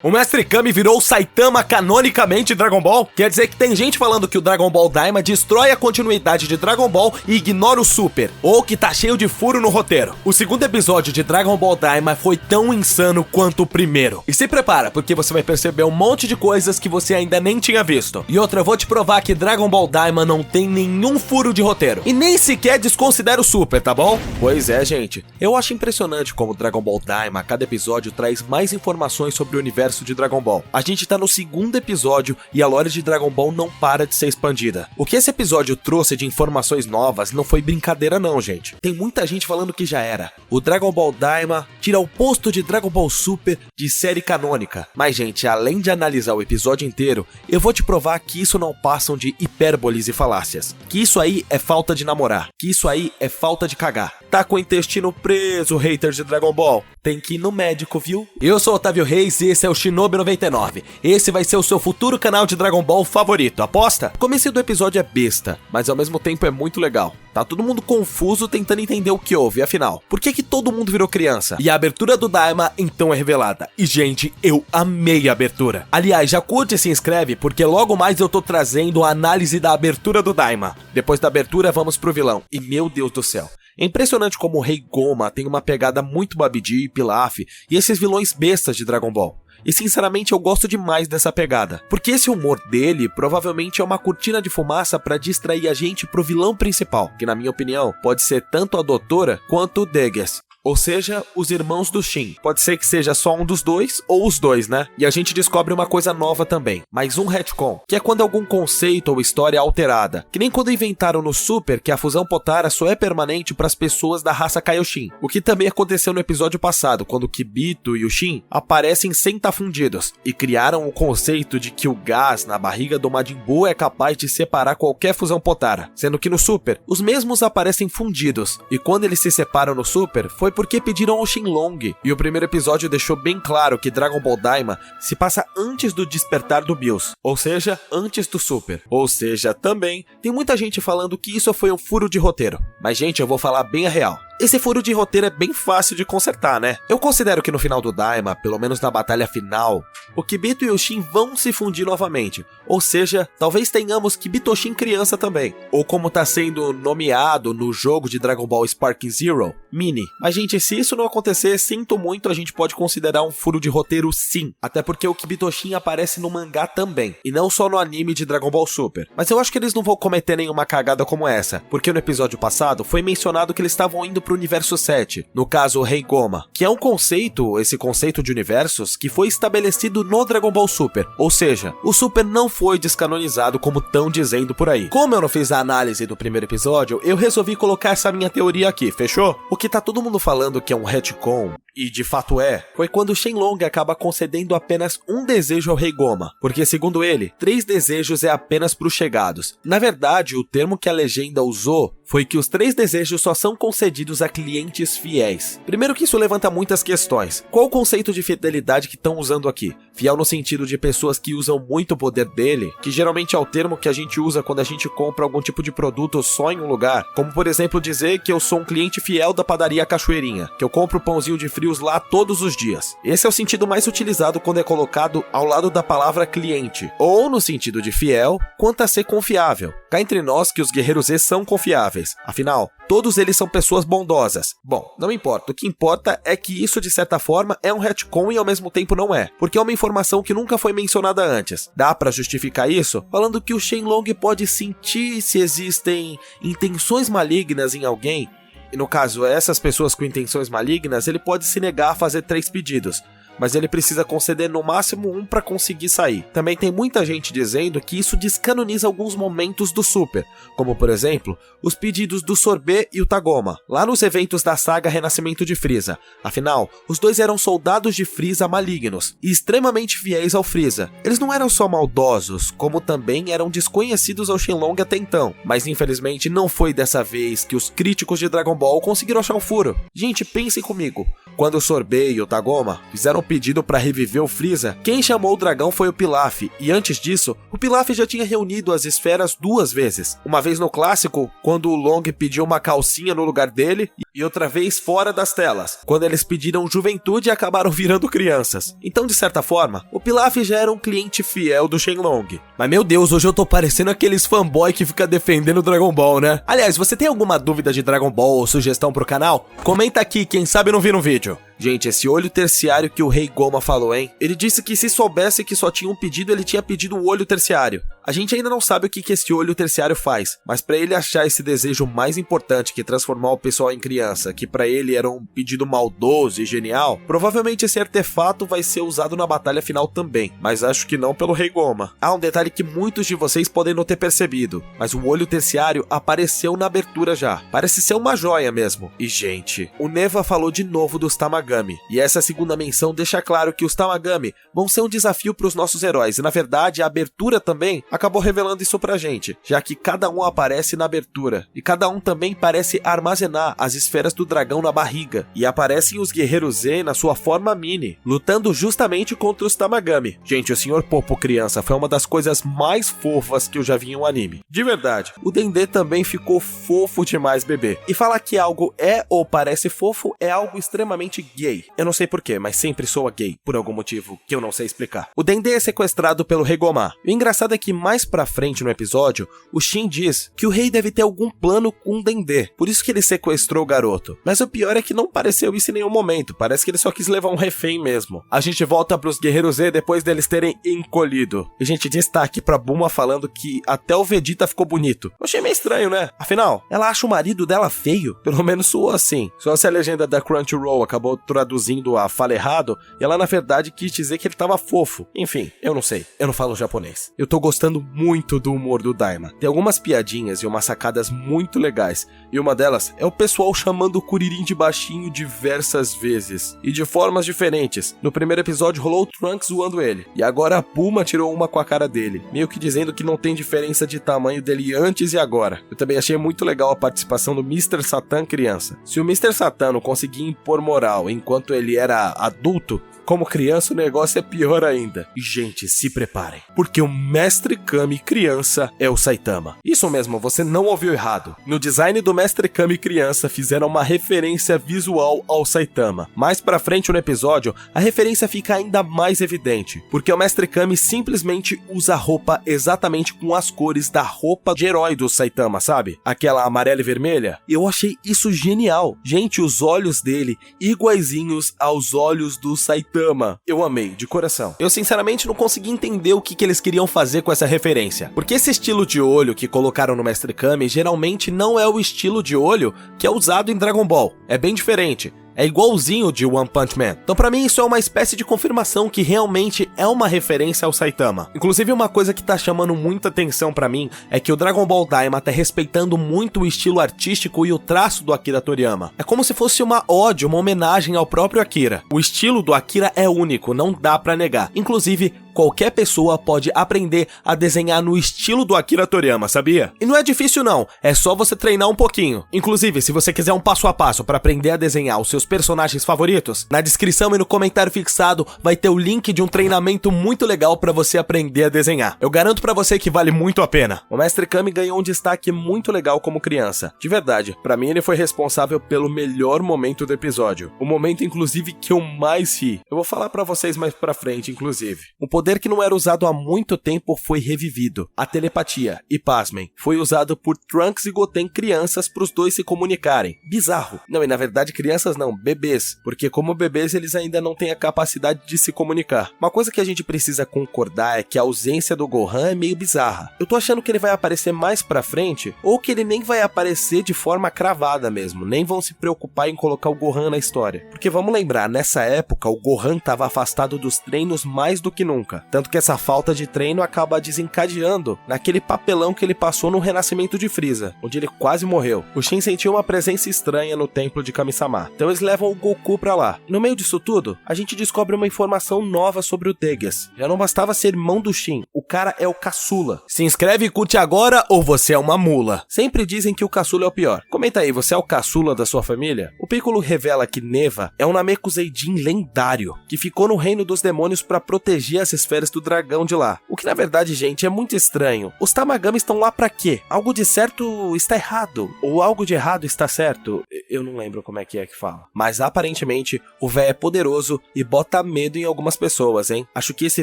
O Mestre Kami virou o Saitama canonicamente de Dragon Ball? Quer dizer que tem gente falando que o Dragon Ball Daima destrói a continuidade de Dragon Ball e ignora o Super, ou que tá cheio de furo no roteiro. O segundo episódio de Dragon Ball Daima foi tão insano quanto o primeiro. E se prepara, porque você vai perceber um monte de coisas que você ainda nem tinha visto. E outra, eu vou te provar que Dragon Ball Daima não tem nenhum furo de roteiro. E nem sequer desconsidera o Super, tá bom? Pois é, gente. Eu acho impressionante como Dragon Ball Daima, a cada episódio, traz mais informações sobre o universo de Dragon Ball. A gente tá no segundo episódio e a lore de Dragon Ball não para de ser expandida. O que esse episódio trouxe de informações novas não foi brincadeira não, gente. Tem muita gente falando que já era. O Dragon Ball Daima tira o posto de Dragon Ball Super de série canônica. Mas, gente, além de analisar o episódio inteiro, eu vou te provar que isso não passam de hipérboles e falácias. Que isso aí é falta de namorar. Que isso aí é falta de cagar. Tá com o intestino preso, haters de Dragon Ball? Tem que ir no médico, viu? Eu sou o Otávio Reis e esse é o Shinobi 99. Esse vai ser o seu futuro canal de Dragon Ball favorito, aposta? O começo do episódio é besta, mas ao mesmo tempo é muito legal. Tá todo mundo confuso tentando entender o que houve, afinal. Por que todo mundo virou criança? E a abertura do Daima então é revelada. E gente, eu amei a abertura. Aliás, já curte e se inscreve, porque logo mais eu tô trazendo a análise da abertura do Daima. Depois da abertura vamos pro vilão. E meu Deus do céu. É impressionante como o Rei Goma tem uma pegada muito Babidi e Pilaf e esses vilões bestas de Dragon Ball. E sinceramente eu gosto demais dessa pegada, porque esse humor dele provavelmente é uma cortina de fumaça pra distrair a gente pro vilão principal, que na minha opinião pode ser tanto a Doutora quanto o Degas. Ou seja, os irmãos do Shin. Pode ser que seja só um dos dois, ou os dois, né? E a gente descobre uma coisa nova também. Mais um retcon, que é quando algum conceito ou história é alterada. Que nem quando inventaram no Super que a fusão Potara só é permanente para as pessoas da raça Kaioshin. O que também aconteceu no episódio passado, quando o Kibito e o Shin aparecem sem estar fundidos. E criaram o conceito de que o gás na barriga do Majin Buu é capaz de separar qualquer fusão Potara. Sendo que no Super, os mesmos aparecem fundidos. E quando eles se separam no Super, foi porque pediram ao Shenlong, e o primeiro episódio deixou bem claro que Dragon Ball Daima se passa antes do despertar do Bills, ou seja, antes do Super. Ou seja, também tem muita gente falando que isso foi um furo de roteiro. Mas gente, eu vou falar bem a real. Esse furo de roteiro é bem fácil de consertar, né? Eu considero que no final do Daima, pelo menos na batalha final, o Kibito e o Shin vão se fundir novamente. Ou seja, talvez tenhamos Kibito Shin criança também. Ou como tá sendo nomeado no jogo de Dragon Ball Sparking Zero, Mini. Mas gente, se isso não acontecer, sinto muito, a gente pode considerar um furo de roteiro sim. Até porque o Kibito Shin aparece no mangá também, e não só no anime de Dragon Ball Super. Mas eu acho que eles não vão cometer nenhuma cagada como essa, porque no episódio passado foi mencionado que eles estavam indo pro universo 7, no caso o Rei Goma, que é um conceito, esse conceito de universos, que foi estabelecido no Dragon Ball Super, ou seja, o Super não foi descanonizado como estão dizendo por aí. Como eu não fiz a análise do primeiro episódio, eu resolvi colocar essa minha teoria aqui, fechou? O que tá todo mundo falando que é um retcon, e de fato foi quando Shenlong acaba concedendo apenas um desejo ao Rei Goma, porque segundo ele, 3 desejos é apenas pros chegados. Na verdade, o termo que a legenda usou foi que os 3 desejos só são concedidos a clientes fiéis. Primeiro que isso levanta muitas questões. Qual o conceito de fidelidade que estão usando aqui? Fiel no sentido de pessoas que usam muito o poder dele, que geralmente é o termo que a gente usa quando a gente compra algum tipo de produto só em um lugar, como por exemplo dizer que eu sou um cliente fiel da padaria Cachoeirinha, que eu compro pãozinho de frios lá todos os dias. Esse é o sentido mais utilizado quando é colocado ao lado da palavra cliente, ou no sentido de fiel, quanto a ser confiável. Cá entre nós que os guerreiros Z são confiáveis, afinal, todos eles são pessoas bondosas. Bom, não importa, o que importa é que isso de certa forma é um retcon e ao mesmo tempo não é, porque é uma informação que nunca foi mencionada antes. Dá pra justificar isso falando que o Shenlong pode sentir se existem intenções malignas em alguém, e no caso, essas pessoas com intenções malignas, ele pode se negar a fazer 3 pedidos. Mas ele precisa conceder no máximo 1 para conseguir sair. Também tem muita gente dizendo que isso descanoniza alguns momentos do Super, como por exemplo, os pedidos do Sorbet e o Tagoma, lá nos eventos da saga Renascimento de Frieza. Afinal, os dois eram soldados de Frieza malignos, e extremamente fiéis ao Frieza. Eles não eram só maldosos, como também eram desconhecidos ao Shenlong até então, mas infelizmente não foi dessa vez que os críticos de Dragon Ball conseguiram achar um furo. Gente, pensem comigo, quando o Sorbet e o Tagoma fizeram pedido pra reviver o Freeza, quem chamou o dragão foi o Pilaf, e antes disso, o Pilaf já tinha reunido as esferas 2 vezes. Uma vez no clássico, quando o Long pediu uma calcinha no lugar dele, e outra vez fora das telas, quando eles pediram juventude e acabaram virando crianças. Então, de certa forma, o Pilaf já era um cliente fiel do Shenlong. Mas meu Deus, hoje eu tô parecendo aqueles fanboy que fica defendendo o Dragon Ball, né? Aliás, você tem alguma dúvida de Dragon Ball ou sugestão pro canal? Comenta aqui, quem sabe não vira um vídeo. Gente, esse olho terciário que o Rei Goma falou, hein? Ele disse que se soubesse que só tinha um pedido, ele tinha pedido o olho terciário. A gente ainda não sabe o que esse olho terciário faz, mas pra ele achar esse desejo mais importante que transformar o pessoal em criança, que pra ele era um pedido maldoso e genial, provavelmente esse artefato vai ser usado na batalha final também, mas acho que não pelo Rei Goma. Há um detalhe que muitos de vocês podem não ter percebido, mas o olho terciário apareceu na abertura já. Parece ser uma joia mesmo. E gente, o Neva falou de novo dos Tamagami, e essa segunda menção deixa claro que os Tamagami vão ser um desafio para os nossos heróis, e na verdade a abertura também acabou revelando isso pra gente, já que cada um aparece na abertura, e cada um também parece armazenar as esferas do dragão na barriga, e aparecem os Guerreiros Z na sua forma mini, lutando justamente contra os Tamagami. Gente, o Sr. Popo criança foi uma das coisas mais fofas que eu já vi em um anime. De verdade, o Dendê também ficou fofo demais, bebê. E falar que algo é ou parece fofo é algo extremamente gay. Eu não sei porquê, mas sempre soa gay, por algum motivo que eu não sei explicar. O Dendê é sequestrado pelo Rei Goma. O engraçado é que mais pra frente no episódio, o Shin diz que o rei deve ter algum plano com o Dendê, por isso que ele sequestrou o garoto. Mas o pior é que não pareceu isso em nenhum momento, parece que ele só quis levar um refém mesmo. A gente volta pros Guerreiros Z depois deles terem encolhido. E a gente destaque pra Bulma falando que até o Vegeta ficou bonito. Eu achei meio estranho, né? Afinal, ela acha o marido dela feio? Pelo menos soou assim. Só se a legenda da Crunchyroll acabou traduzindo a fala errado, e ela na verdade quis dizer que ele tava fofo. Enfim, eu não sei. Eu não falo japonês. Eu tô gostando muito do humor do Daima. Tem algumas piadinhas e umas sacadas muito legais, e uma delas é o pessoal chamando o Kuririn de baixinho diversas vezes, e de formas diferentes. No primeiro episódio rolou o Trunks zoando ele, e agora a Bulma tirou uma com a cara dele, meio que dizendo que não tem diferença de tamanho dele antes e agora. Eu também achei muito legal a participação do Mr. Satan criança. Se o Mr. Satan não conseguia impor moral enquanto ele era adulto, como criança o negócio é pior ainda. E gente, se preparem, porque o Mestre Kami criança é o Saitama. Isso mesmo, você não ouviu errado. No design do Mestre Kami criança fizeram uma referência visual ao Saitama. Mais pra frente no episódio, a referência fica ainda mais evidente, porque o Mestre Kami simplesmente usa roupa exatamente com as cores da roupa de herói do Saitama, sabe? Aquela amarela e vermelha. Eu achei isso genial. Gente, os olhos dele iguaizinhos aos olhos do Saitama. Eu amei, de coração. Eu sinceramente não consegui entender o que eles queriam fazer com essa referência, porque esse estilo de olho que colocaram no Mestre Kami geralmente não é o estilo de olho que é usado em Dragon Ball. É bem diferente. É igualzinho de One Punch Man. Então pra mim isso é uma espécie de confirmação que realmente é uma referência ao Saitama. Inclusive uma coisa que tá chamando muita atenção pra mim é que o Dragon Ball Daima tá respeitando muito o estilo artístico e o traço do Akira Toriyama. É como se fosse uma ode, uma homenagem ao próprio Akira. O estilo do Akira é único, não dá pra negar. Inclusive, qualquer pessoa pode aprender a desenhar no estilo do Akira Toriyama, sabia? E não é difícil não, é só você treinar um pouquinho. Inclusive, se você quiser um passo a passo para aprender a desenhar os seus personagens favoritos, na descrição e no comentário fixado vai ter o link de um treinamento muito legal para você aprender a desenhar. Eu garanto para você que vale muito a pena. O Mestre Kami ganhou um destaque muito legal como criança. De verdade, para mim ele foi responsável pelo melhor momento do episódio. O momento, inclusive, que eu mais ri. Eu vou falar para vocês mais pra frente, inclusive. O poder que não era usado há muito tempo foi revivido. A telepatia. E pasmem, foi usado por Trunks e Goten crianças pros dois se comunicarem. Bizarro. Não, e na verdade crianças não, bebês. Porque como bebês eles ainda não têm a capacidade de se comunicar. Uma coisa que a gente precisa concordar é que a ausência do Gohan é meio bizarra. Eu tô achando que ele vai aparecer mais pra frente, ou que ele nem vai aparecer de forma cravada mesmo. Nem vão se preocupar em colocar o Gohan na história. Porque vamos lembrar, nessa época o Gohan tava afastado dos treinos mais do que nunca. época. Tanto que essa falta de treino acaba desencadeando naquele papelão que ele passou no renascimento de Frieza, onde ele quase morreu. O Shin sentiu uma presença estranha no templo de Kami-sama. Então eles levam o Goku pra lá. No meio disso tudo, a gente descobre uma informação nova sobre o Degas. Já não bastava ser irmão do Shin, o cara é o caçula. Se inscreve e curte agora ou você é uma mula. Sempre dizem que o caçula é o pior. Comenta aí, você é o caçula da sua família? O Piccolo revela que Neva é um Namekuseidin lendário, que ficou no reino dos demônios pra proteger as esferas do dragão de lá. O que na verdade, gente, é muito estranho. Os Tamagami estão lá pra quê? Algo de certo está errado, ou algo de errado está certo. Eu não lembro como é que fala. Mas aparentemente, o velho é poderoso e bota medo em algumas pessoas, hein? Acho que esse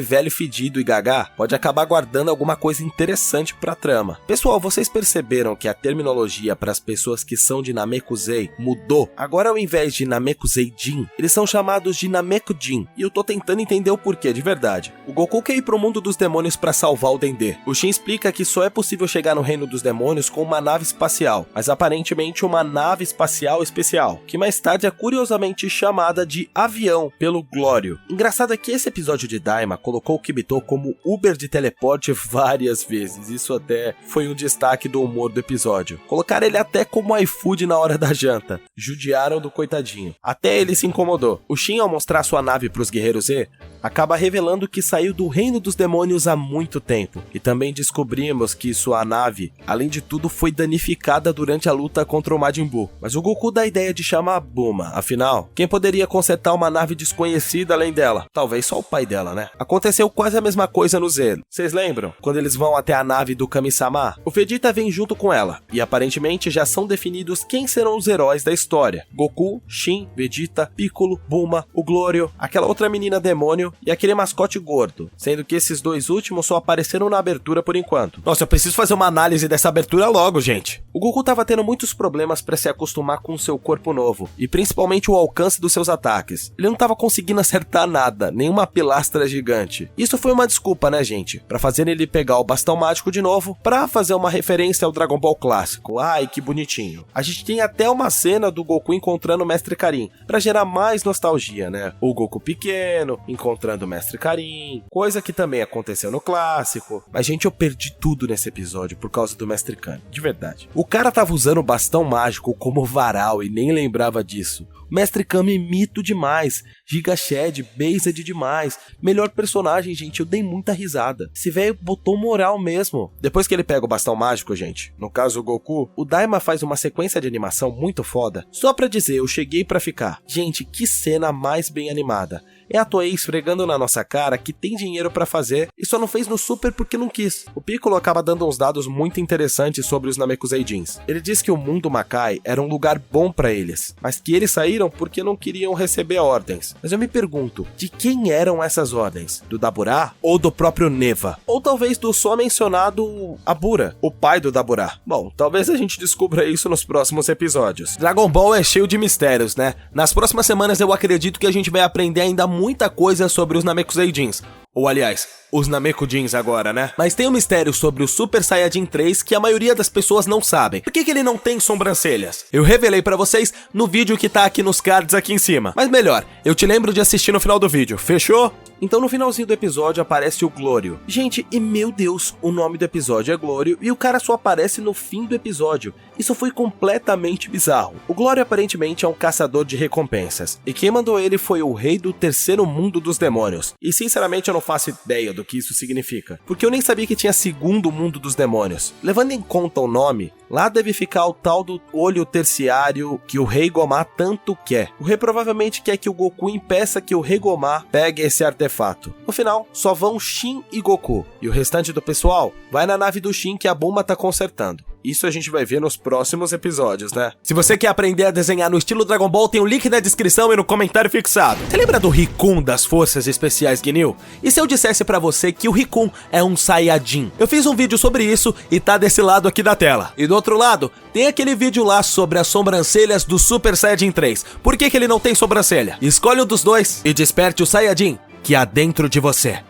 velho fedido e gaga pode acabar guardando alguma coisa interessante pra trama. Pessoal, vocês perceberam que a terminologia para as pessoas que são de Namekusei mudou? Agora, ao invés de Namekuseidin, eles são chamados de Namekujin. E eu tô tentando entender o porquê, de verdade. O Goku quer ir pro mundo dos demônios pra salvar o Dendê. O Shin explica que só é possível chegar no reino dos demônios com uma nave espacial, mas aparentemente uma nave espacial especial, que mais tarde é curiosamente chamada de avião pelo Glório. Engraçado é que esse episódio de Daima colocou o Kibito como Uber de teleporte várias vezes. Isso até foi um destaque do humor do episódio. Colocaram ele até como iFood na hora da janta. Judiaram do coitadinho. Até ele se incomodou. O Shin, ao mostrar sua nave pros guerreiros Z, acaba revelando que saiu do reino dos demônios há muito tempo. E também descobrimos que sua nave, além de tudo, foi danificada durante a luta contra o Majin Buu. Mas o Goku dá a ideia de chamar a Bulma. Afinal, quem poderia consertar uma nave desconhecida além dela? Talvez só o pai dela, né? Aconteceu quase a mesma coisa no Z. Vocês lembram? Quando eles vão até a nave do Kami-sama, o Vegeta vem junto com ela. E aparentemente já são definidos quem serão os heróis da história. Goku, Shin, Vegeta, Piccolo, Bulma, o Glório, aquela outra menina demônio e aquele mascote gordo, sendo que esses dois últimos só apareceram na abertura por enquanto. Nossa, eu preciso fazer uma análise dessa abertura logo, gente. O Goku tava tendo muitos problemas pra se acostumar com seu corpo novo, e principalmente o alcance dos seus ataques. Ele não tava conseguindo acertar nada, nenhuma pilastra gigante. Isso foi uma desculpa, né, gente? Pra fazer ele pegar o bastão mágico de novo, pra fazer uma referência ao Dragon Ball clássico. Ai, que bonitinho. A gente tem até uma cena do Goku encontrando o Mestre Karin, pra gerar mais nostalgia, né? O Goku pequeno, encontrando o Mestre Karin, coisa que também aconteceu no clássico. Mas, gente, eu perdi tudo nesse episódio por causa do Mestre Karin, de verdade. O cara tava usando o bastão mágico como varal e nem lembrava disso. Mestre Kami mito demais, Giga Shed, based demais, melhor personagem, gente, eu dei muita risada. Esse velho botou moral mesmo. Depois que ele pega o bastão mágico, gente, no caso o Goku, o Daima faz uma sequência de animação muito foda, só pra dizer, eu cheguei pra ficar. Gente, que cena mais bem animada. É a Toei esfregando na nossa cara que tem dinheiro pra fazer e só não fez no Super porque não quis. O Piccolo acaba dando uns dados muito interessantes sobre os Namekuseidins. Ele diz que o mundo Makai era um lugar bom pra eles, mas que eles saíram porque não queriam receber ordens. Mas eu me pergunto, de quem eram essas ordens? Do Daburá ou do próprio Neva? Ou talvez do só mencionado Abura, o pai do Daburá? Bom, talvez a gente descubra isso nos próximos episódios. Dragon Ball é cheio de mistérios, né? Nas próximas semanas eu acredito que a gente vai aprender ainda muita coisa sobre os Namekuseidins. Ou aliás, os Namekujins agora, né? Mas tem um mistério sobre o Super Saiyajin 3 que a maioria das pessoas não sabem. Por que ele não tem sobrancelhas? Eu revelei pra vocês no vídeo que tá aqui nos cards aqui em cima. Mas melhor, eu te lembro de assistir no final do vídeo, fechou? Então no finalzinho do episódio aparece o Glório. Gente, e meu Deus, o nome do episódio é Glório e o cara só aparece no fim do episódio. Isso foi completamente bizarro. O Glório aparentemente é um caçador de recompensas. E quem mandou ele foi o rei do terceiro mundo dos demônios. E sinceramente eu não faço ideia do que isso significa, porque eu nem sabia que tinha segundo mundo dos demônios. Levando em conta o nome, lá deve ficar o tal do olho terciário que o Rei Gomá tanto quer. O Rei provavelmente quer que o Goku impeça que o Rei Gomá pegue esse artefato. No final, só vão Shin e Goku, e o restante do pessoal vai na nave do Shin que a Bulma tá consertando. Isso a gente vai ver nos próximos episódios, né? Se você quer aprender a desenhar no estilo Dragon Ball, tem um link na descrição e no comentário fixado. Você lembra do Rikun das Forças Especiais Ginyu? E se eu dissesse pra você que o Rikun é um Saiyajin? Eu fiz um vídeo sobre isso e tá desse lado aqui da tela. E do outro lado, tem aquele vídeo lá sobre as sobrancelhas do Super Saiyajin 3. Por que ele não tem sobrancelha? Escolhe um dos dois e desperte o Saiyajin que há dentro de você.